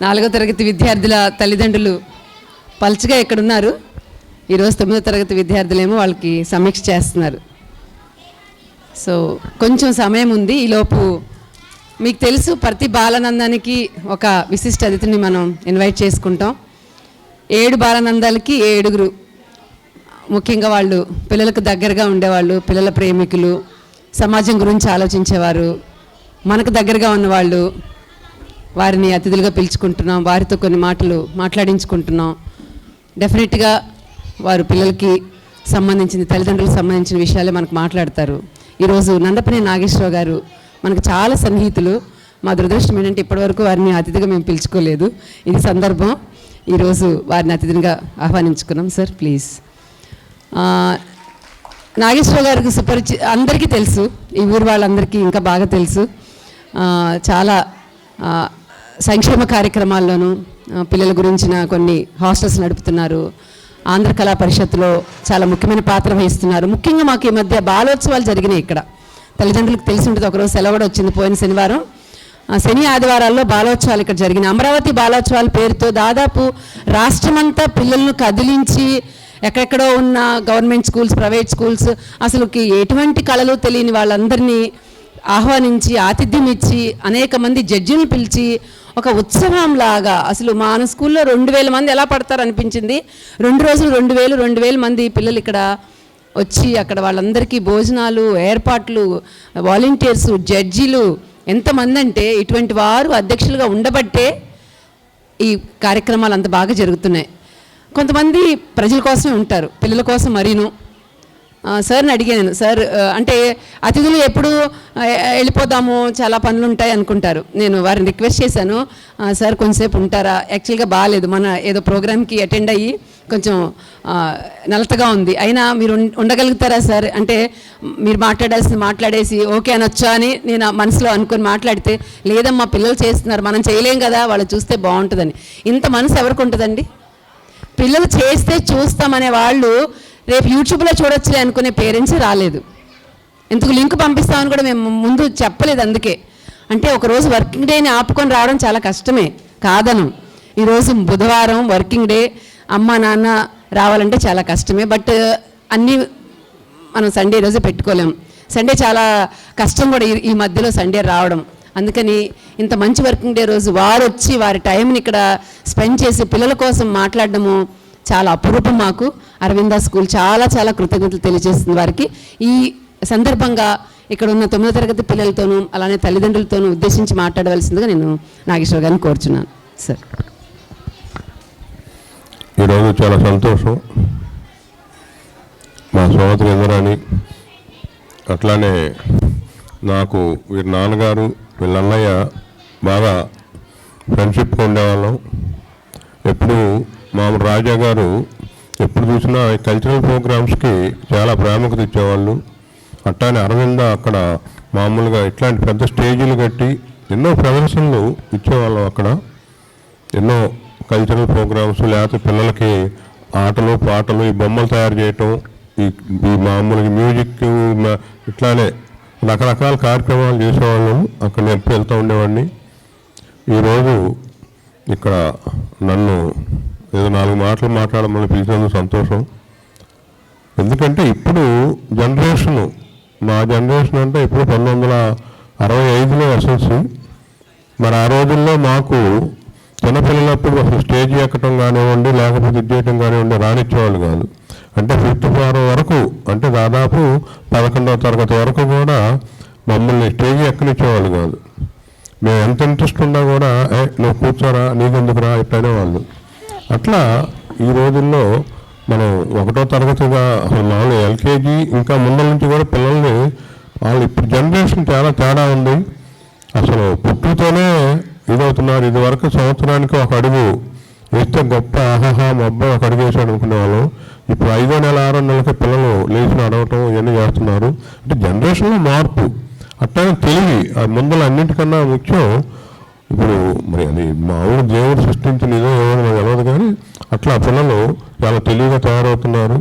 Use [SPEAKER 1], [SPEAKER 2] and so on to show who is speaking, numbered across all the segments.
[SPEAKER 1] నాలుగో తరగతి విద్యార్థుల తల్లిదండ్రులు పల్చగా ఎక్కడున్నారు. ఈరోజు 9వ తరగతి విద్యార్థులేమో వాళ్ళకి సమీక్ష చేస్తున్నారు. సో కొంచెం సమయం ఉంది. ఈలోపు మీకు తెలుసు ప్రతి బాలనందానికి ఒక విశిష్ట అతిథిని మనం ఇన్వైట్ చేసుకుంటాం. 7 బాలనందాలకి 7 ముఖ్యంగా వాళ్ళు పిల్లలకు దగ్గరగా ఉండేవాళ్ళు, పిల్లల ప్రేమికులు, సమాజం గురించి ఆలోచించేవారు, మనకు దగ్గరగా ఉన్నవాళ్ళు. వారిని అతిథులుగా పిలుచుకుంటున్నాం, వారితో కొన్ని మాటలు మాట్లాడించుకుంటున్నాం. డెఫినెట్గా వారు పిల్లలకి సంబంధించిన, తల్లిదండ్రులకు సంబంధించిన విషయాలే మనకు మాట్లాడతారు. ఈరోజు నందపని నాగేశ్వరరావు గారు మనకు చాలా సన్నిహితులు. మా దురదృష్టం ఏంటంటే ఇప్పటివరకు వారిని అతిథిగా మేము పిలుచుకోలేదు. ఇది సందర్భం, ఈరోజు వారిని అతిథిగా ఆహ్వానించుకున్నాం. Sir please. నాగేశ్వరరావు గారికి అందరికీ తెలుసు, ఈ ఊరు వాళ్ళందరికీ ఇంకా బాగా తెలుసు. చాలా సంక్షేమ కార్యక్రమాల్లోనూ పిల్లల గురించిన కొన్ని హాస్టల్స్ నడుపుతున్నారు. ఆంధ్ర కళా పరిషత్తులో చాలా ముఖ్యమైన పాత్ర వహిస్తున్నారు. ముఖ్యంగా మాకు ఈ మధ్య బాలోత్సవాలు జరిగినాయి. ఇక్కడ తల్లిదండ్రులకు తెలిసి ఉంటుంది, ఒకరోజు సెలవు కూడా వచ్చింది పోయిన శనివారం. శని ఆదివారాల్లో బాలోత్సవాలు ఇక్కడ జరిగినాయి. అమరావతి బాలోత్సవాల పేరుతో దాదాపు రాష్ట్రమంతా పిల్లలను కదిలించి ఎక్కడెక్కడో ఉన్న గవర్నమెంట్ స్కూల్స్, ప్రైవేట్ స్కూల్స్, అసలుకి ఎటువంటి కళలు తెలియని వాళ్ళందరినీ ఆహ్వానించి ఆతిథ్యం ఇచ్చి అనేక మంది జడ్జిలను పిలిచి ఒక ఉత్సవంలాగా, అసలు మన స్కూల్లో 2000 మంది ఎలా పడతారు అనిపించింది. 2 రోజులు 2000 మంది పిల్లలు ఇక్కడ వచ్చి అక్కడ వాళ్ళందరికీ భోజనాలు, ఏర్పాట్లు, వాలంటీర్స్, జడ్జీలు ఎంతమంది అంటే ఇటువంటి వారు అధ్యక్షులుగా ఉండబట్టే ఈ కార్యక్రమాలు అంత బాగా జరుగుతున్నాయి. కొంతమంది ప్రజల కోసమే ఉంటారు, పిల్లల కోసం మరీను. సార్ని అడిగాను, సార్ అంటే అతిథులు ఎప్పుడు వెళ్ళిపోదాము, చాలా పనులు ఉంటాయి అనుకుంటారు. నేను వారిని రిక్వెస్ట్ చేశాను, సార్ కొంచెంసేపు ఉంటారా, యాక్చువల్గా బాగాలేదు, మన ఏదో ప్రోగ్రామ్కి అటెండ్ అయ్యి కొంచెం నలతగా ఉంది, అయినా మీరు ఉండగలుగుతారా సార్ అంటే, మీరు మాట్లాడేసి ఓకే అనొచ్చా అని నేను మనసులో అనుకొని మాట్లాడితే, లేదమ్మా పిల్లలు చేస్తున్నారు, మనం చేయలేం కదా, వాళ్ళు చూస్తే బాగుంటుందని. ఇంత మనసు ఎవరికి ఉంటుందండి? పిల్లలు చేస్తే చూస్తామనే వాళ్ళు రేపు యూట్యూబ్లో చూడొచ్చులే అనుకునే పేరెంట్సే రాలేదు. ఎందుకు లింక్ పంపిస్తామని కూడా మేము ముందు చెప్పలేదు. అందుకే అంటే ఒకరోజు వర్కింగ్ డేని ఆపుకొని రావడం చాలా కష్టమే, కాదను. ఈరోజు బుధవారం వర్కింగ్ డే, అమ్మ నాన్న రావాలంటే చాలా కష్టమే. బట్ అన్నీ మనం సండే రోజే పెట్టుకోలేం. సండే చాలా కష్టం కూడా ఈ మధ్యలో సండే రావడం. అందుకని ఇంత మంచి వర్కింగ్ డే రోజు వారు వచ్చి వారి టైంని ఇక్కడ స్పెండ్ చేసి పిల్లల కోసం మాట్లాడడము చాలా అపురూపం. మాకు అరవింద స్కూల్ చాలా చాలా కృతజ్ఞతలు తెలియజేస్తుంది వారికి. ఈ సందర్భంగా ఇక్కడ ఉన్న 9వ తరగతి పిల్లలతోనూ అలానే తల్లిదండ్రులతోనూ ఉద్దేశించి మాట్లాడవలసిందిగా నేను నాగేశ్వర గారిని కోరుచున్నాను. సార్,
[SPEAKER 2] ఈరోజు చాలా సంతోషం. మా సోదరి ఇంద్రాణి, అట్లానే నాకు వీరి నాన్నగారు, వీళ్ళ అన్నయ్య బాగా ఫ్రెండ్షిప్గా ఉండేవాళ్ళం. ఎప్పుడు మామూలు రాజా గారు ఎప్పుడు చూసినా కల్చరల్ ప్రోగ్రామ్స్కి చాలా ప్రాముఖ్యత ఇచ్చేవాళ్ళు. అట్లానే అరవింద అక్కడ మామూలుగా ఇట్లాంటి పెద్ద స్టేజీలు కట్టి ఎన్నో ప్రదర్శనలు ఇచ్చేవాళ్ళం. అక్కడ ఎన్నో కల్చరల్ ప్రోగ్రామ్స్, లేకపోతే పిల్లలకి ఆటలు పాటలు, ఈ బొమ్మలు తయారు చేయటం, ఈ మామూలుగా మ్యూజిక్, ఇట్లానే రకరకాల కార్యక్రమాలు చేసేవాళ్ళం. అక్కడ నేను వెళ్తూ ఉండేవాడిని. ఈరోజు ఇక్కడ నన్ను ఏదో 4 మాటలు మాట్లాడమని పిలిచినందుకు సంతోషం. ఎందుకంటే ఇప్పుడు జనరేషను, మా జనరేషన్ అంటే ఇప్పుడు 1965లో ఎస్ఎల్సి. మరి ఆ రోజుల్లో మాకు చిన్నపిల్లలప్పుడు అసలు స్టేజ్ ఎక్కడం కానివ్వండి, లేకపోతే ఇది చేయటం కానివ్వండి రానిచ్చేవాళ్ళు కాదు. అంటే 5th ఫ్లోర్ వరకు, అంటే దాదాపు 11వ తరగతి వరకు కూడా మమ్మల్ని స్టేజ్ ఎక్కనిచ్చేవాళ్ళు కాదు. మేము ఎంత ఇంట్రెస్ట్ ఉన్నా కూడా నువ్వు కూర్చోరా, నీకెందుకురా ఇట్లనే వాళ్ళు. అట్లా ఈ రోజుల్లో మనం 1వ తరగతిగా అసలు మామూలు ఎల్కేజీ ఇంకా ముందర నుంచి కూడా పిల్లల్ని వాళ్ళు ఇప్పుడు జనరేషన్ చాలా తేడా ఉంది. అసలు పుట్టుతోనే ఇదవుతున్నారు. ఇది వరకు సంవత్సరానికి 1 అడుగు వేస్తే గొప్ప, ఆహాహా మా అబ్బాయి 1 అడుగు వేసాడు అనుకునేవాళ్ళం. ఇప్పుడు 5వ నెల 6వ నెలకి పిల్లలు లేచి నడవటం ఇవన్నీ చేస్తున్నారు. అంటే జనరేషన్లో మార్పు. అట్లానే తెలివి ముందర అన్నింటికన్నా ముఖ్యం. ఇప్పుడు మరి అది మామూలు దేవుడు సృష్టించినదో ఏమో నాకు తెలియదు, కానీ అట్లా పిల్లలు చాలా తెలివిగా తయారవుతున్నారు.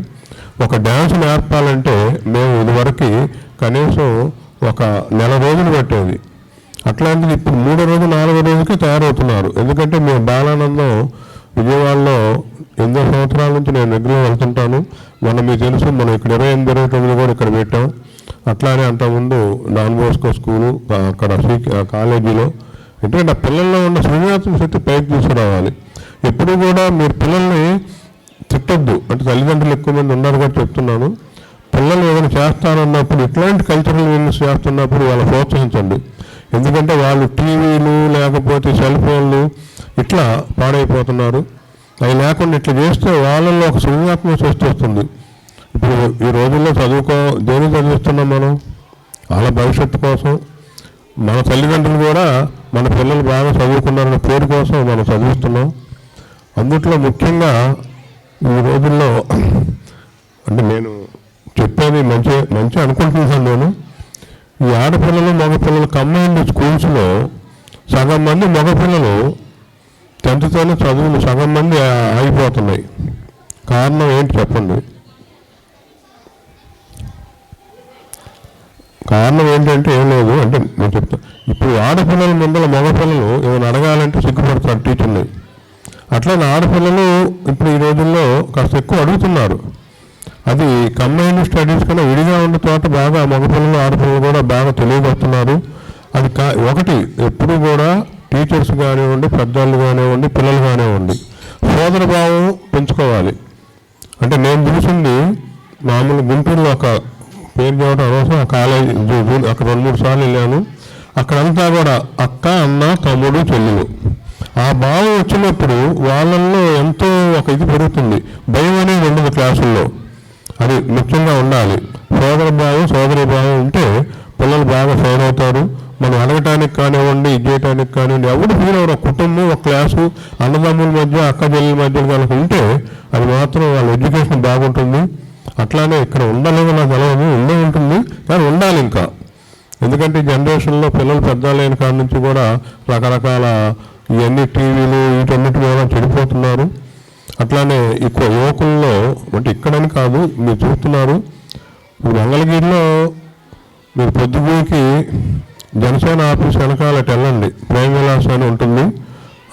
[SPEAKER 2] ఒక డ్యాన్స్ నేర్పాలంటే మేము ఇదివరకు కనీసం 1 నెల రోజులు పట్టేది. అట్లాంటిది ఇప్పుడు 3వ రోజు 4వ రోజుకి తయారవుతున్నారు. ఎందుకంటే మేము బాలానందం విజయవాడలో 8 సంవత్సరాల నుంచి నేను రెగ్యులర్ వెళ్తుంటాను. మీకు తెలుసు, మనం ఇక్కడ 28-29 కూడా ఇక్కడ పెట్టాం. అట్లానే అంతకుముందు డాన్ బోస్కో స్కూలు అక్కడ కాలేజీలో. ఎందుకంటే ఆ పిల్లల్లో ఉన్న సృజనాత్మక శక్తి పైకి తీసుకురావాలి. ఎప్పుడు కూడా మీరు పిల్లల్ని తిట్టొద్దు. అంటే తల్లిదండ్రులు ఎక్కువ మంది ఉన్నారు కూడా చెప్తున్నాను. పిల్లలు ఏదైనా చేస్తానన్నప్పుడు, ఇట్లాంటి కల్చరల్ ఈవెంట్స్ చేస్తున్నప్పుడు వాళ్ళు ప్రోత్సహించండి. ఎందుకంటే వాళ్ళు టీవీలు లేకపోతే సెల్ ఫోన్లు ఇట్లా పాడైపోతున్నారు. అవి లేకుండా ఇట్లా చేస్తే వాళ్ళల్లో ఒక సృజనాత్మక శక్తి వస్తుంది. ఇప్పుడు ఈ రోజుల్లో దేని చదివిస్తున్నాం మనం? వాళ్ళ భవిష్యత్తు కోసం. మన తల్లిదండ్రులు కూడా మన పిల్లలు బాగా చదువుకున్నారన్న పేరు కోసం మనం చదివిస్తున్నాం. అందుట్లో ముఖ్యంగా ఈ రోజుల్లో అంటే నేను చెప్పేది మంచి అనుకుంటున్నాను. నేను ఈ ఆడపిల్లలు మగపిల్లలు కంబైన్డ్ స్కూల్స్లో సగం మంది మగపిల్లలు 10th చదువులు సగం మంది ఆగిపోతున్నాయి. కారణం ఏంటి చెప్పండి? కారణం ఏంటంటే ఏం లేదు. అంటే నేను చెప్తాను, ఇప్పుడు ఆడపిల్లల ముందర మగపిల్లలు ఏమైనా అడగాలంటే సిగ్గుపడతారు టీచర్ని. అట్లనే ఆడపిల్లలు ఇప్పుడు ఈ రోజుల్లో కాస్త ఎక్కువ అడుగుతున్నారు. అది కంబైన్డ్ స్టడీస్ కన్నా విడిగా ఉన్న చోట బాగా మగపిల్లలు ఆడపిల్లలు కూడా బాగా తెలియజేస్తున్నారు. అది ఒకటి ఎప్పుడు కూడా టీచర్స్ కానివ్వండి, పెద్దవాళ్ళు కానివ్వండి, పిల్లలు కానివ్వండి, సోదర భావం పెంచుకోవాలి. అంటే నేను చూసింది మామూలు గుంటూరులో ఒక పేరు చెప్పడం అనవసరం కాలేజీ అక్కడ 2-3 సార్లు వెళ్ళాను. అక్కడంతా కూడా అక్క, అన్న, తమ్ముడు, చెల్లెలు. ఆ భావం వచ్చినప్పుడు వాళ్ళల్లో ఎంతో ఒక ఇది పెరుగుతుంది. భయం అనేది ఉండదు క్లాసుల్లో. అది ముఖ్యంగా ఉండాలి. సోదర భావం, సోదరి భావం ఉంటే పిల్లలు బాగా ఫెయిల్ అవుతారు. మనం అడగటానికి కానివ్వండి, ఇది చేయడానికి కానివ్వండి, ఎవరు ఫీల్ అవ్వరు. కుటుంబం, ఒక క్లాసు, అన్నదమ్ముల మధ్య, అక్క చెల్లెల మధ్య కనుక ఉంటే అది మాత్రం వాళ్ళ ఎడ్యుకేషన్ బాగుంటుంది. అట్లానే ఇక్కడ ఉండలేదో నాకు తెలవదు, ఉంటుంది కానీ ఉండాలి ఇంకా. ఎందుకంటే ఈ జనరేషన్లో పిల్లలు పెద్దలైన కాడి నుంచి కూడా రకరకాల ఇవన్నీ టీవీలు వీటన్నిటి మీద చెడిపోతున్నారు. అట్లానే ఎక్కువ యువకుల్లో అంటే ఇక్కడని కాదు, మీరు చూస్తున్నారు. ఇప్పుడు మంగళగిరిలో మీరు పొద్దుగూకి జనసేన ఆఫీస్ వెనకాల వెళ్ళండి, ప్రేమ విలాస్ అని ఉంటుంది.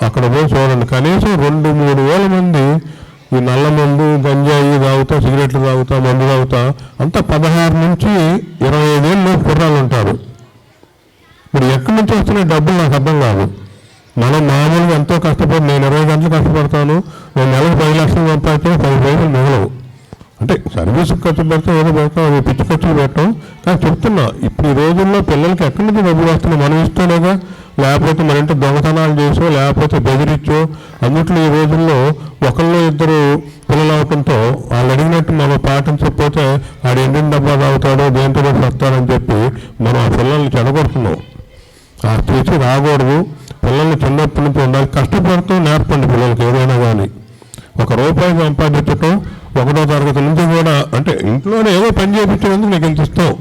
[SPEAKER 2] అక్కడ పోయి చూడండి, కనీసం 2-3 వేల మంది ఈ నల్ల మందు, గంజాయి తాగుతా, సిగరెట్లు తాగుతా, మందు తాగుతా అంతా 16 నుంచి 25 ఏళ్ళు కుర్రాళ్ళు ఉంటారు. ఇప్పుడు ఎక్కడి నుంచి వస్తున్నాయి డబ్బులు నాకు అర్థం కాదు. మనం మామూలుగా ఎంతో కష్టపడి, నేను 20 గంటలు కష్టపడతాను, నేను నెలకు 10 లక్షలు సంపాదించిన 10 పైసలు మిగలవు. అంటే సర్వీస్ ఖర్చు పెడతాం, ఏదో పెడతాం, అది పిచ్చి ఖర్చులు పెట్టాం. కానీ చెప్తున్నా, ఇప్పుడు ఈ రోజుల్లో పిల్లలకి ఎక్కడి నుంచి డబ్బులు వస్తున్నాయి? మనం ఇస్తేనేగా, లేకపోతే మన ఇంటి దొంగతనాలు చేసో, లేకపోతే బెదిరించో. అందుట్లో ఈ రోజుల్లో 1-2 పిల్లలు అవడంతో వాళ్ళు అడిగినట్టు మనం పాటించకపోతే ఆడు ఎండిన డబ్బా తాగుతాడో దేంతో వస్తాడని చెప్పి మనం ఆ పిల్లల్ని చెడగొడుతున్నాం. ఆ స్థితి రాకూడదు. పిల్లల్ని చిన్నప్పటి నుంచి ఉండాలి. కష్టపడుతూ నేర్పండి పిల్లలకి ఏదైనా కానీ. ₹1 సంపాదించటం 1వ తరగతి నుంచి కూడా, అంటే ఇంట్లోనే ఏదో పని చేయించినందుకు నీకు ఇంత ఇస్తావు,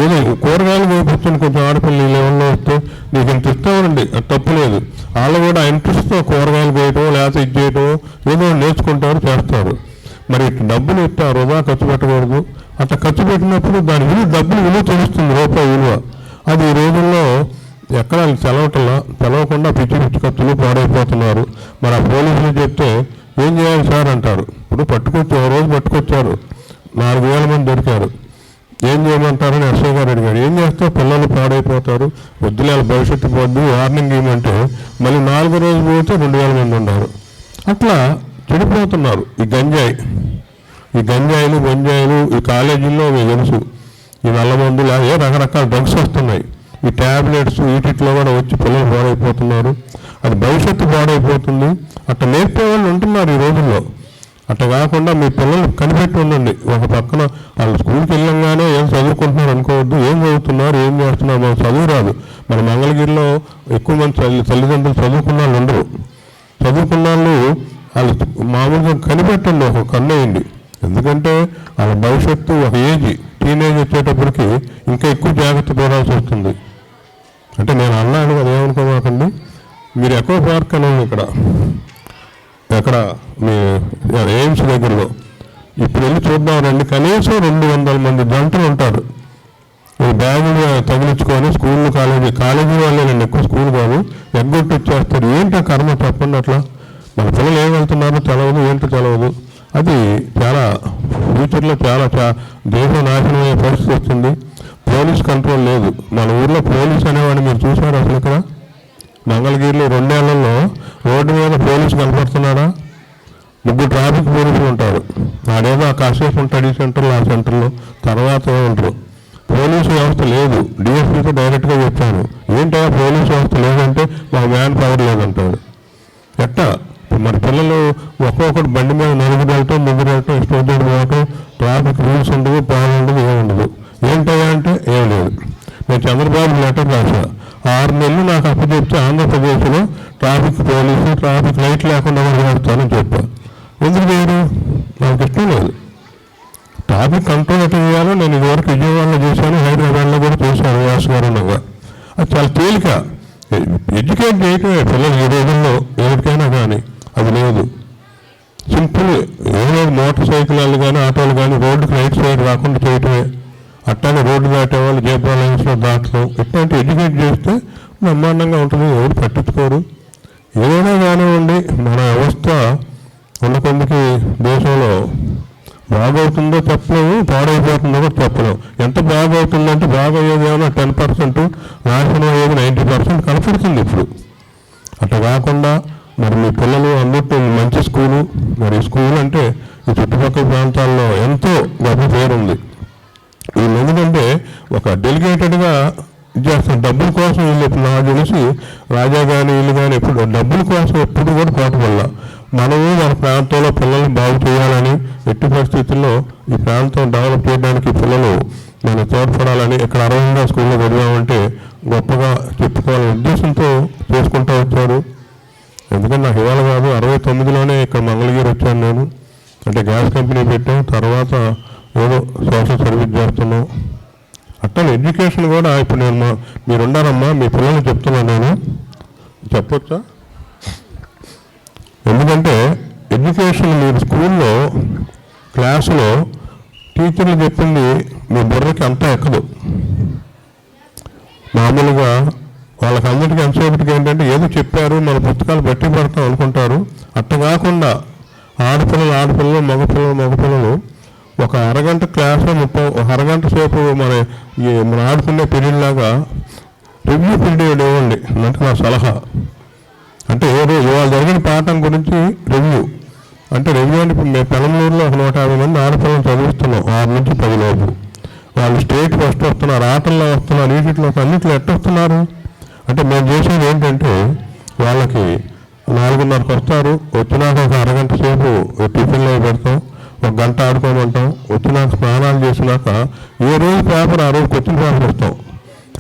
[SPEAKER 2] ఏదో కూరగాయలు కోపించండి, కొంచెం ఆడపిల్లలు లెవెల్లో వస్తే నీకు ఇంత ఇస్తామండి, అది తప్పులేదు. వాళ్ళు కూడా ఇంట్రెస్ట్తో కూరగాయలు కోయటం, లేకపోతే ఇది చేయటం ఏదో నేర్చుకుంటారు, చేస్తారు. మరి డబ్బులు ఇస్తారు, వృధా ఖర్చు పెట్టకూడదు. అట్లా ఖర్చు పెట్టినప్పుడు దాని డబ్బులు విలువ తెలుస్తుంది, రూపాయి విలువ. అది ఈ రోజుల్లో ఎక్కడ తెలవకుండా పిచ్చి ఖర్చులు పాడైపోతున్నారు. మరి ఆ పోలీసులు చెప్తే ఏం చేయాలి సార్ అంటారు. ఇప్పుడు రోజు పట్టుకొచ్చారు, 4,000 మంది దొరికారు. ఏం చేయమంటారని ఎస్ఐ గారు అడిగాడు. ఏం చేస్తే పిల్లలు పాడైపోతారు, వద్దులే భవిష్యత్తు పోద్దు, వార్నింగ్ ఇవ్వమంటే మళ్ళీ 4వ రోజు పోతే 2,000 మంది ఉన్నారు. అట్లా చెడిపోతున్నారు. ఈ గంజాయిలు ఈ కాలేజీల్లో మీకు తెలుసు, ఈ నల్లమందు ఏ రకరకాల డ్రగ్స్ వస్తున్నాయి. ఈ ట్యాబ్లెట్స్ వీటిలో కూడా వచ్చి పిల్లలు పాడైపోతున్నారు. అది భవిష్యత్తు పాడైపోతుంది. అట్లా నేర్పే వాళ్ళు ఉంటున్నారు ఈ రోజుల్లో. అట్లా కాకుండా మీ పిల్లలు కనిపెట్టి ఉండండి. ఒక పక్కన వాళ్ళు స్కూల్కి వెళ్ళంగానే ఏం చదువుకుంటున్నారు అనుకోవద్దు. ఏం చదువుతున్నారు, ఏం చేస్తున్నారు, మనకు చదువు రాదు. మన మంగళగిరిలో ఎక్కువ మంది తల్లిదండ్రులు చదువుకున్న వాళ్ళు ఉండరు. చదువుకున్న వాళ్ళు మామూలుగా కనిపెట్టండి, ఒక కన్నేయండి. ఎందుకంటే వాళ్ళ భవిష్యత్తు ఒక టీనేజ్ వచ్చేటప్పటికి ఇంకా ఎక్కువ జాగ్రత్త పడాల్సి వస్తుంది. అంటే నేను అన్నాను కదా, ఏమనుకోమాకండి. మీరు ఎకో పార్క్ అనేది ఎక్కడ మీ ఎయిమ్స్ దగ్గరలో ఇప్పుడు వెళ్ళి చూద్దాం రండి. కనీసం 200 మంది జంటలు ఉంటారు. బ్యాగులు తగిలించుకొని స్కూళ్ళు కాలేజీ వాళ్ళేనండి పోలీస్ అనేవాడిని మీరు చూసారు అసలు ఇక్కడ మంగళగిరిలో 2 నెలల్లో రోడ్డు మీద పోలీసు కనపడుతున్నాడా? 3 ట్రాఫిక్ పోలీసులు ఉంటారు. వాడేదో ఆ కాసేపు ఉంటాడు ఈ సెంటర్లో ఆ సెంటర్లో, తర్వాత ఉంటారు. పోలీసు వ్యవస్థ లేదు. డిఎస్పీతో డైరెక్ట్గా చెప్పాను, ఏంటో పోలీసు వ్యవస్థ లేదంటే మా మ్యాన్ పవర్ లేదంటాడు. ఎట్టా మరి పిల్లలు ఒక్కొక్కటి బండి మీద నలుగురు వెళ్ళటం, ముగ్గురు వెళ్ళటం, ఇష్టం పోవటం, ట్రాఫిక్ రూల్స్ ఉండదు, ప్లాన్ ఉండదు, ఏముండదు. ఏంటయ్యా అంటే ఏం లేదు. నేను చంద్రబాబు లెటర్ రాసా, 6 నెలలు నాకు అప్పచెప్తే ఆంధ్రప్రదేశ్లో ట్రాఫిక్ పోలీసు ట్రాఫిక్ లైట్ లేకుండా వదిలేస్తానని చెప్పాను. ఎందుకు చేయరు? నాకు ఇష్టం లేదు. ట్రాఫిక్ కంట్రోల్ ఎట్లా చేయాలో నేను ఇదివరకు విజయవాడలో చేశాను, హైదరాబాద్లో కూడా చేశాను వాసుగారంగా. అది చాలా తేలిక. ఎడ్యుకేట్ చేయటమే పిల్లలు ఈ రోజుల్లో ఎవరికైనా కానీ. అది లేదు. సింపుల్ ఏదో మోటార్ సైకిళ్ళు కానీ ఆటోలు కానీ రోడ్డుకి రైట్ సైడ్ రాకుండా చేయటమే. అట్టానే రోడ్డు దాటేవాళ్ళు జేబ్రా లైన్స్లో దాటడం, ఇట్లాంటి ఎడ్యుకేట్ చేస్తే బ్రహ్మాండంగా ఉంటుంది. ఎవరు పట్టించుకోరు. ఏదైనా కానివ్వండి, మన వ్యవస్థ ఉన్న కొందికి దేశంలో బాగవుతుందో చెప్పలేము, పాడైపోతుందో కూడా చెప్పలేము. ఎంత బాగవుతుందంటే బాగయ్యేది ఏమన్నా 10%, నాశనం అయ్యేది 90% కనపడుతుంది ఇప్పుడు. అట్లా కాకుండా మరి మీ పిల్లలు అందరితో మంచి స్కూలు, మరి స్కూల్ అంటే ఈ చుట్టుపక్కల ప్రాంతాల్లో ఎంతో గొప్ప పేరుంది. వీళ్ళు ఎందుకంటే ఒక డెలిగేటెడ్గా చేస్తారు. డబ్బుల కోసం వీళ్ళు ఇప్పుడు నాకు తెలిసి రాజా కానీ వీళ్ళు కానీ ఎప్పుడు డబ్బుల కోసం ఎప్పుడు కూడా పాటుపడాల. మనము మన ప్రాంతంలో పిల్లల్ని బాగు చేయాలని, ఎట్టి పరిస్థితుల్లో ఈ ప్రాంతం డెవలప్ చేయడానికి పిల్లలు మనం తోడ్పడాలని, ఇక్కడ 60 స్కూల్లో చదివామంటే గొప్పగా చెప్పుకోవాలనే ఉద్దేశంతో చేసుకుంటూ వచ్చారు. ఎందుకంటే నాకు ఇవాళ కాదు, 69లోనే ఇక్కడ మంగళగిరి వచ్చాను నేను. అంటే గ్యాస్ కంపెనీ పెట్టాం, తర్వాత ఏదో సోషల్ సర్వీస్ చేస్తున్నాం. అట్లా ఎడ్యుకేషన్ కూడా ఇప్పుడు నేను మీరు ఉండారమ్మా, మీ పిల్లలు చెప్తున్నాను నేను, చెప్పొచ్చా? ఎందుకంటే ఎడ్యుకేషన్ మీరు స్కూల్లో క్లాసులో టీచర్లు చెప్పింది మీ బుర్రకి అంతా ఎక్కదు. మామూలుగా వాళ్ళకి అందరికీ ఎంతసేపటికి ఏంటంటే ఏదో చెప్పారు మన పుస్తకాలు బట్టి పడతాం అనుకుంటారు. అట్లా కాకుండా ఆడపిల్లలు మగపిల్లలు ఒక అరగంట క్లాస్లో ఒక అరగంట సేపు మన ఆడుకునే పీరియడ్ లాగా రివ్యూ పీరియడ్ ఇవ్వండి అంటే నా సలహా. అంటే ఇవాళ జరిగిన పాఠం గురించి రివ్యూ అంటే రివ్యూ అంటే ఇప్పుడు మేము పెనంలూరులో ఒక 150 మంది ఆడపిల్లలు చదివిస్తున్నాం 6 నుంచి 10 లోపు. వాళ్ళు స్టేట్ ఫస్ట్ వస్తున్నారు, ఆటల్లో వస్తున్నారు, వీటిలో అన్నింటిలో ఎట్ట వస్తున్నారు అంటే మేము చేసేది ఏంటంటే వాళ్ళకి 4:30కి వస్తారు, వచ్చినాక ఒక అరగంట సేపు టిఫిన్లో పెడతాం, 1 గంట ఆడుకోమంటాం, వచ్చినాక స్నానాలు చేసినాక ఏ రోజు పేపర్ ఆ రోజు క్వశ్చన్ పేపర్ ఇస్తాం.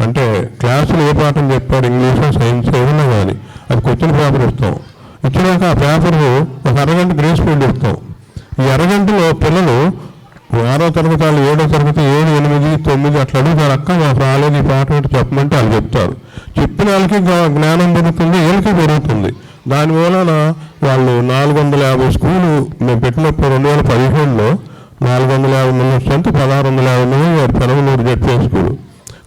[SPEAKER 2] అంటే క్లాసులు ఏ పాఠం చెప్పారు, ఇంగ్లీషు సైన్స్ ఏదైనా కానీ అది క్వశ్చన్ పేపర్ ఇస్తాం. ఇచ్చినాక ఆ పేపర్ ఒక అరగంట గ్రేస్ పీరియడ్ ఇస్తాం. ఈ అరగంటలో పిల్లలు 6వ తరగతి వాళ్ళు 7వ తరగతి 7, 8, 9 అట్లా అడుగుతారు, అక్క మాకు రాలేదు ఈ పాఠం ఏంటి చెప్పమంటే వాళ్ళు చెప్తారు. చెప్పిన వాళ్ళకి జ్ఞానం పెరుగుతుంది, వీళ్ళకి పెరుగుతుంది. దానివలన వాళ్ళు 450 స్కూలు మేము పెట్టినప్పుడు 2015లో 450 మంది వస్తుంటే 1650 మంది పెనమలూరు జెడ్పీ స్కూలు.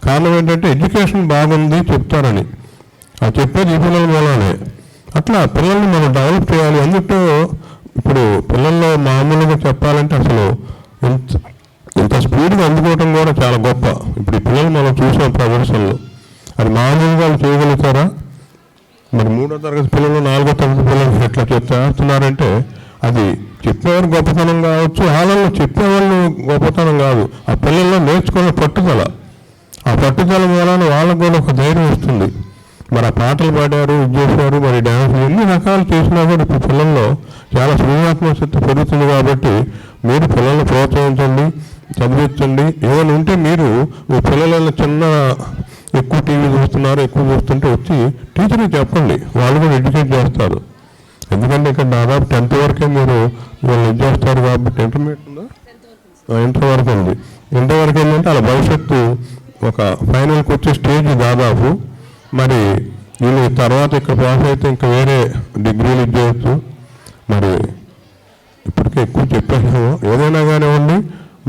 [SPEAKER 2] కారణం ఏంటంటే ఎడ్యుకేషన్ బాగుంది చెప్తారని, ఆ చెప్పేది ఈ పిల్లల మూలనే. అట్లా పిల్లల్ని మనం డెవలప్ చేయాలి. అందుకే ఇప్పుడు పిల్లల్లో మామూలుగా చెప్పాలంటే అసలు ఇంత స్పీడ్గా అందుకోవటం కూడా చాలా గొప్ప. ఇప్పుడు ఈ పిల్లలు మనం చూసాం ప్రదర్శనలు, అది మామూలుగా వాళ్ళు చేయగలుగుతారా? మరి 3వ తరగతి పిల్లలు 4వ తరగతి పిల్లలు ఎట్లా చేస్తున్నారంటే అది చెప్పేవారు గొప్పతనం కావచ్చు, వాళ్ళల్లో చెప్పేవాళ్ళు గొప్పతనం కాదు, ఆ పిల్లల్లో నేర్చుకునే పట్టుదల. ఆ పట్టుదల మూలాన వాళ్ళకు కూడా ఒక ధైర్యం వస్తుంది. మరి ఆ పాటలు పాడారు, ఇది చేశారు, మరి డ్యాన్స్ ఎన్ని రకాలు చేసినా కూడా ఇప్పుడు పిల్లల్లో చాలా సృజనాత్మక శక్తి పెరుగుతుంది. కాబట్టి మీరు పిల్లల్ని ప్రోత్సహించండి, చదివించండి. ఏమైనా ఉంటే మీరు మీ పిల్లల ఎక్కువ టీవీ చూస్తున్నారు, ఎక్కువ చూస్తుంటే వచ్చి టీచర్కి చెప్పండి, వాళ్ళు కూడా ఎడ్యుకేట్ చేస్తారు. ఎందుకంటే ఇక్కడ దాదాపు 10th వరకే మీరు వాళ్ళు ఇది చేస్తారు కాబట్టి. ఇంటర్మీడియట్ ఉందా? ఇంటర్ వరకు ఉంది. ఇంటర్ వరకు ఏంటంటే వాళ్ళ భవిష్యత్తు ఒక ఫైనల్కి వచ్చే స్టేజ్ దాదాపు. మరి వీళ్ళు తర్వాత ఇక్కడ పాస్ అయితే ఇంకా వేరే డిగ్రీలు ఇచ్చేయచ్చు. మరి ఇప్పటికే ఎక్కువ చెప్పాను. ఏదైనా కానివ్వండి,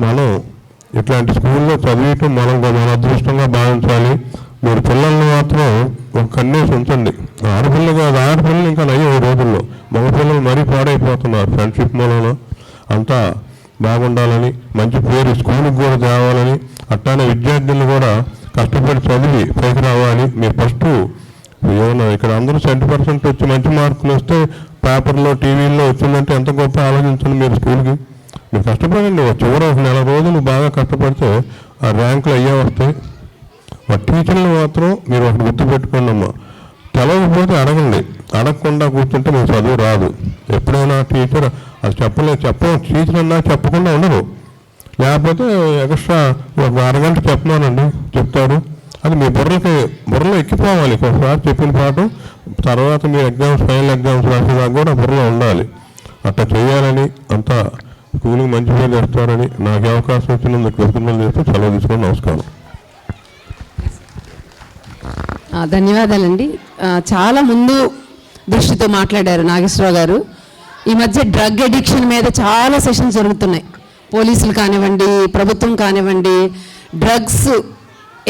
[SPEAKER 2] మనం ఇట్లాంటి స్కూల్లో చదివటం మన అదృష్టంగా భావించాలి. మీరు పిల్లల్ని మాత్రం ఒక కన్నేసి ఉంచండి. ఆడపిల్లలు కాదు, ఆడపిల్లలు ఇంకా నయ్యే ఈ రోజుల్లో. మగపిల్లలు మరీ పాడైపోతున్నారు ఫ్రెండ్షిప్ మూలంలో. అంతా బాగుండాలని, మంచి పేరు స్కూల్కి కూడా తేవాలని, అట్లానే విద్యార్థులను కూడా కష్టపడి చదివి పైకి రావాలి. మీరు ఫస్ట్ ఏమన్నా ఇక్కడ అందరూ 70% వచ్చి మంచి మార్కులు వస్తే పేపర్లో టీవీల్లో వచ్చిందంటే ఎంత గొప్ప ఆలోచించండి. మీరు స్కూల్కి మీరు కష్టపడండి. చివరి ఒక నెల రోజులు బాగా కష్టపడితే ఆ ర్యాంకులు అయ్యే వస్తాయి. మా టీచర్లు మాత్రం మీరు ఒకటి గుర్తుపెట్టుకోండి అమ్మా, తెలవకపోతే అడగండి. అడగకుండా కూర్చుంటే మీకు చదువు రాదు. ఎప్పుడైనా టీచర్ అది టీచర్ అన్నా చెప్పకుండా ఉండరు. లేకపోతే ఎక్స్ట్రా ఒక అరగంట చెప్పమానండి చెప్తారు. అది మీ బుర్రలో ఎక్కిపోవాలి. ఒకసారి చెప్పిన పాఠం తర్వాత మీ ఎగ్జామ్స్ ఫైనల్ ఎగ్జామ్స్ రాసేదాకా కూడా బుర్రలో ఉండాలి. అట్లా చేయాలని అంతా స్కూల్కి మంచి పేరు తెస్తారని నాకు అవకాశం వచ్చినందుకు కృతజ్ఞతలు చేస్తూ సెలవు తీసుకొని నమస్కారం.
[SPEAKER 1] ధన్యవాదాలండి. చాలా ముందు దృష్టితో మాట్లాడారు నాగేశ్వరరావు గారు. ఈ మధ్య డ్రగ్ అడిక్షన్ మీద చాలా సెషన్స్ జరుగుతున్నాయి. పోలీసులు కానివ్వండి, ప్రభుత్వం కానివ్వండి, డ్రగ్స్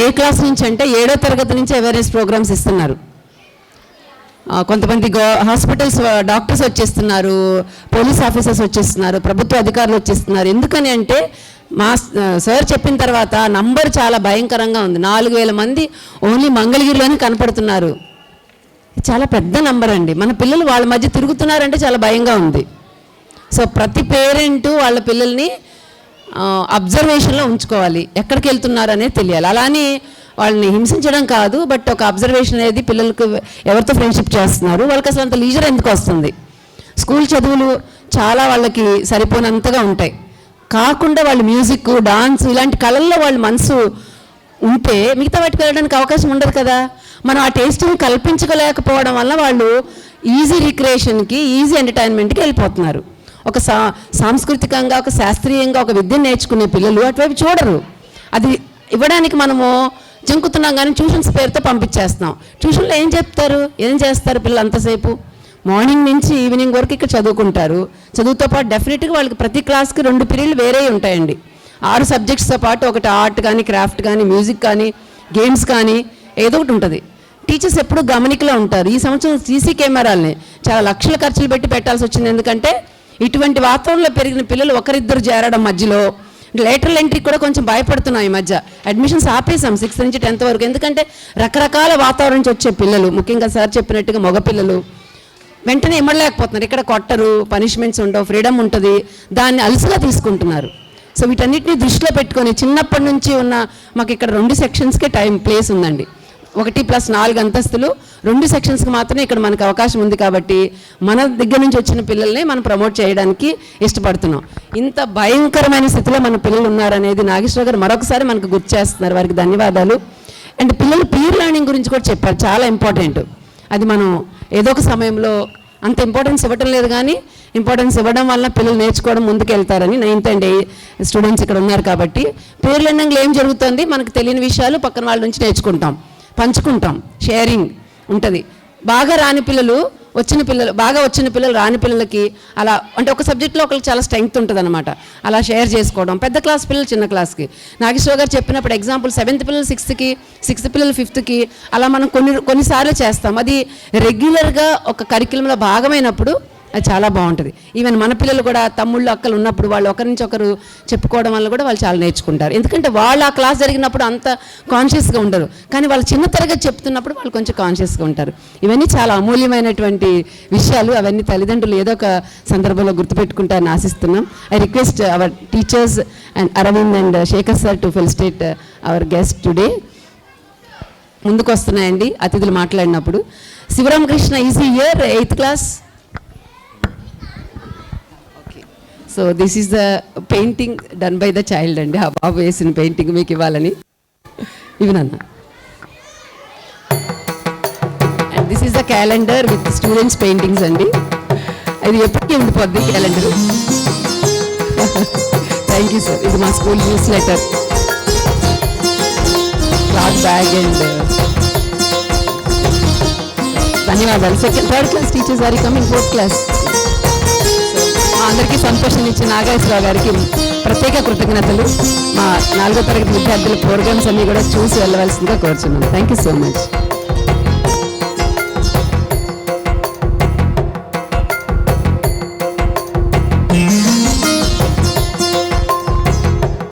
[SPEAKER 1] ఏ క్లాస్ నుంచి అంటే 7వ తరగతి నుంచి అవేర్నెస్ ప్రోగ్రామ్స్ ఇస్తున్నారు. కొంతమంది హాస్పిటల్స్ డాక్టర్స్ వచ్చేస్తున్నారు, పోలీస్ ఆఫీసర్స్ వచ్చేస్తున్నారు, ప్రభుత్వ అధికారులు వచ్చేస్తున్నారు. ఎందుకని అంటే మా సార్ చెప్పిన తర్వాత నంబర్ చాలా భయంకరంగా ఉంది. 4000 మంది ఓన్లీ మంగళగిరిలోనే కనపడుతున్నారు. చాలా పెద్ద నంబర్ అండి. మన పిల్లలు వాళ్ళ మధ్య తిరుగుతున్నారంటే చాలా భయంగా ఉంది. సో ప్రతి పేరెంటు వాళ్ళ పిల్లల్ని అబ్జర్వేషన్లో ఉంచుకోవాలి. ఎక్కడికి వెళ్తున్నారు అనేది తెలియాలి. అలానే వాళ్ళని హింసించడం కాదు, బట్ ఒక అబ్జర్వేషన్ అనేది పిల్లలకు ఎవరితో ఫ్రెండ్షిప్ చేస్తున్నారు, వాళ్ళకి అసలు అంత లీజర్ ఎందుకు వస్తుంది. స్కూల్ చదువులు చాలా వాళ్ళకి సరిపోనంతగా ఉంటాయి. కాకుండా వాళ్ళు మ్యూజిక్, డాన్స్ ఇలాంటి కళల్లో వాళ్ళ మనసు ఉంటే మిగతా వాటికి వెళ్ళడానికి అవకాశం ఉండదు కదా. మనం ఆ టేస్ట్ని కల్పించలేకపోవడం వల్ల వాళ్ళు ఈజీ రిక్రియేషన్కి, ఈజీ ఎంటర్టైన్మెంట్కి వెళ్ళిపోతున్నారు. ఒక సాంస్కృతికంగా, ఒక శాస్త్రీయంగా ఒక విద్యను నేర్చుకునే పిల్లలు అటువైపు చూడరు. అది ఇవ్వడానికి మనము జంకుతున్నాం కానీ ట్యూషన్స్ పేరుతో పంపించేస్తాం. ట్యూషన్లో ఏం చేస్తారు పిల్లలు అంతసేపు? మార్నింగ్ నుంచి ఈవినింగ్ వరకు ఇక్కడ చదువుకుంటారు. చదువుతో పాటు డెఫినెట్గా వాళ్ళకి ప్రతి క్లాస్కి 2 పీరియడ్లు వేరే ఉంటాయండి. 6 సబ్జెక్ట్స్తో పాటు ఒకటి ఆర్ట్ కానీ, క్రాఫ్ట్ కానీ, మ్యూజిక్ కానీ, గేమ్స్ కానీ ఏదో ఒకటి ఉంటుంది. టీచర్స్ ఎప్పుడూ గమనికలో ఉంటారు. ఈ సంవత్సరం సీసీ కెమెరాలని చాలా లక్షల ఖర్చులు పెట్టి పెట్టాల్సి వచ్చింది. ఎందుకంటే ఇటువంటి వాతావరణంలో పెరిగిన పిల్లలు ఒకరిద్దరు చేరడం మధ్యలో లేటరల్ ఎంట్రీ కూడా కొంచెం భయపడుతున్నాం. ఈ మధ్య అడ్మిషన్స్ ఆపేసాం 6th నుంచి 10th వరకు. ఎందుకంటే రకరకాల వాతావరణం నుంచి వచ్చే పిల్లలు, ముఖ్యంగా సార్ చెప్పినట్టుగా మగపిల్లలు వెంటనే ఇమ్మడలేకపోతున్నారు. ఇక్కడ కొట్టరు, పనిష్మెంట్స్ ఉండవు, ఫ్రీడమ్ ఉంటుంది, దాన్ని అలసుగా తీసుకుంటున్నారు. సో వీటన్నిటిని దృష్టిలో పెట్టుకొని చిన్నప్పటి నుంచి ఉన్న మాకు ఇక్కడ 2 సెక్షన్స్కే ప్లేస్ ఉందండి. 1+4 అంతస్తులు 2 సెక్షన్స్కి మాత్రమే ఇక్కడ మనకు అవకాశం ఉంది. కాబట్టి మన దగ్గర నుంచి వచ్చిన పిల్లల్ని మనం ప్రమోట్ చేయడానికి ఇష్టపడుతున్నాం. ఇంత భయంకరమైన స్థితిలో మన పిల్లలు ఉన్నారనేది నాగేశ్వర గారు మరొకసారి మనకు గుర్తు చేస్తున్నారు. వారికి ధన్యవాదాలు. అండ్ పిల్లలు పీర్ లెర్నింగ్ గురించి కూడా చెప్పారు, చాలా ఇంపార్టెంట్. అది మనం ఏదో ఒక సమయంలో అంత ఇంపార్టెన్స్ ఇవ్వటం లేదు, కానీ ఇంపార్టెన్స్ ఇవ్వడం వల్ల పిల్లలు నేర్చుకోవడం ముందుకు వెళ్తారని 9th and 8th స్టూడెంట్స్ ఇక్కడ ఉన్నారు. కాబట్టి పీర్ లెర్నింగ్లో ఏం జరుగుతుంది, మనకు తెలియని విషయాలు పక్కన వాళ్ళ నుంచి నేర్చుకుంటాం, పంచుకుంటాం, షేరింగ్ ఉంటుంది. బాగా వచ్చిన పిల్లలు రాని పిల్లలకి అలా అంటే ఒక సబ్జెక్ట్లో ఒకరికి చాలా స్ట్రెంగ్త్ ఉంటుంది అనమాట. అలా షేర్ చేసుకోవడం. పెద్ద క్లాస్ పిల్లలు చిన్న క్లాస్కి నాగేశ్వర గారు చెప్పినప్పుడు ఎగ్జాంపుల్ 7th పిల్లలు 6th, 6th పిల్లలు 5th అలా మనం కొన్నిసార్లు చేస్తాం. అది రెగ్యులర్గా ఒక కరిక్యులంలో భాగమైనప్పుడు అది చాలా బాగుంటుంది. ఈవెన్ మన పిల్లలు కూడా తమ్ముళ్ళు అక్కలు ఉన్నప్పుడు వాళ్ళు ఒకరి నుంచి ఒకరు చెప్పుకోవడం వల్ల కూడా వాళ్ళు చాలా నేర్చుకుంటారు. ఎందుకంటే వాళ్ళు ఆ క్లాస్ జరిగినప్పుడు అంత కాన్షియస్గా ఉండరు, కానీ వాళ్ళు చిన్న తరగతి చెప్తున్నప్పుడు వాళ్ళు కొంచెం కాన్షియస్గా ఉంటారు. ఇవన్నీ చాలా అమూల్యమైనటువంటి విషయాలు. అవన్నీ తల్లిదండ్రులు ఏదో ఒక సందర్భంలో గుర్తుపెట్టుకుంటారని ఆశిస్తున్నాం. I request our teachers and Arvind and Shekhar sir to felicitate our guest today. ముందుకు వస్తున్నాయండి అతిథులు మాట్లాడినప్పుడు. Shivaramakrishna is here, 8th class. So this is the painting done by the child అండి. ఆ బాబు వేసిన పెయింటింగ్ మీకు ఇవ్వాలని. ఇవనన్నా. And this is the calendar with students paintings అండి. అది ఎప్పటికీ ఉండిపోద్ది క్యాలెండర్. Thank you sir. ఇది మా school newsletter, cloth bag and ధన్యవాదాలు. 3rd class teachers are coming, 4th class. అందరికీ సంతోషం ఇచ్చిన నాగేశ్వరరావు గారికి ప్రత్యేక కృతజ్ఞతలు. మా 4వ తరగతి విద్యార్థుల ప్రోగ్రామ్స్ అన్నీ కూడా చూసి వెళ్ళవలసిందిగా కోరుచున్నాను. Thank you so much.